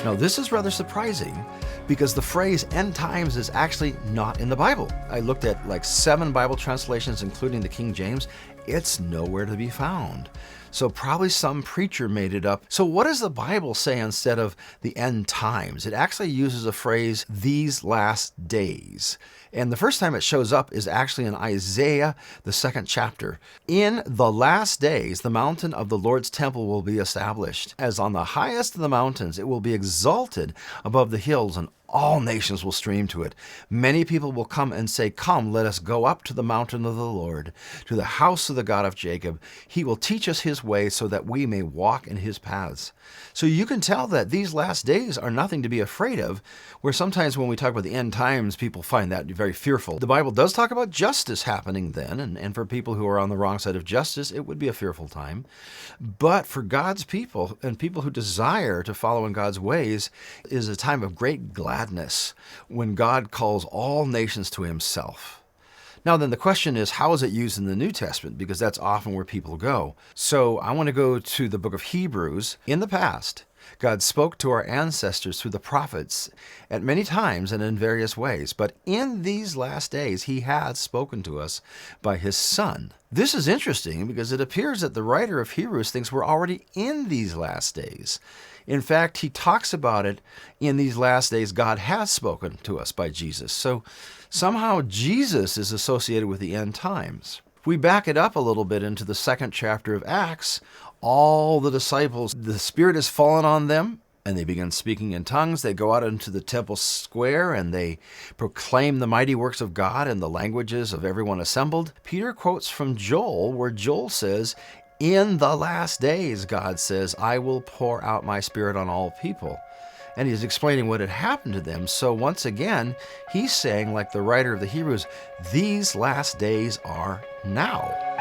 Now, this is rather surprising because the phrase end times is actually not in the Bible. I looked at like 7 Bible translations, including the King James. It's nowhere to be found. So probably some preacher made it up. So what does the Bible say instead of the end times? It actually uses a phrase, these last days. And the first time it shows up is actually in Isaiah, the 2nd chapter. In the last days, the mountain of the Lord's temple will be established. As on the highest of the mountains, it will be exalted above the hills, and all nations will stream to it. Many people will come and say, come, let us go up to the mountain of the Lord, to the house of the God of Jacob. He will teach us his way so that we may walk in his paths. So you can tell that these last days are nothing to be afraid of, where sometimes when we talk about the end times, people find that very fearful. The Bible does talk about justice happening then, and for people who are on the wrong side of justice, it would be a fearful time. But for God's people and people who desire to follow in God's ways is a time of great gladness when God calls all nations to himself. Now then, the question is, how is it used in the New Testament? Because that's often where people go. So I want to go to the book of Hebrews. In the past, God spoke to our ancestors through the prophets at many times and in various ways. But in these last days, he has spoken to us by his Son. This is interesting because it appears that the writer of Hebrews thinks we're already in these last days. In fact, he talks about it in these last days. God has spoken to us by Jesus. So somehow Jesus is associated with the end times. If we back it up a little bit into the 2nd chapter of Acts, all the disciples, the Spirit has fallen on them, and they begin speaking in tongues. They go out into the temple square and they proclaim the mighty works of God in the languages of everyone assembled. Peter quotes from Joel, where Joel says, in the last days, God says, I will pour out my Spirit on all people. And he's explaining what had happened to them. So once again, he's saying, like the writer of the Hebrews, these last days are now.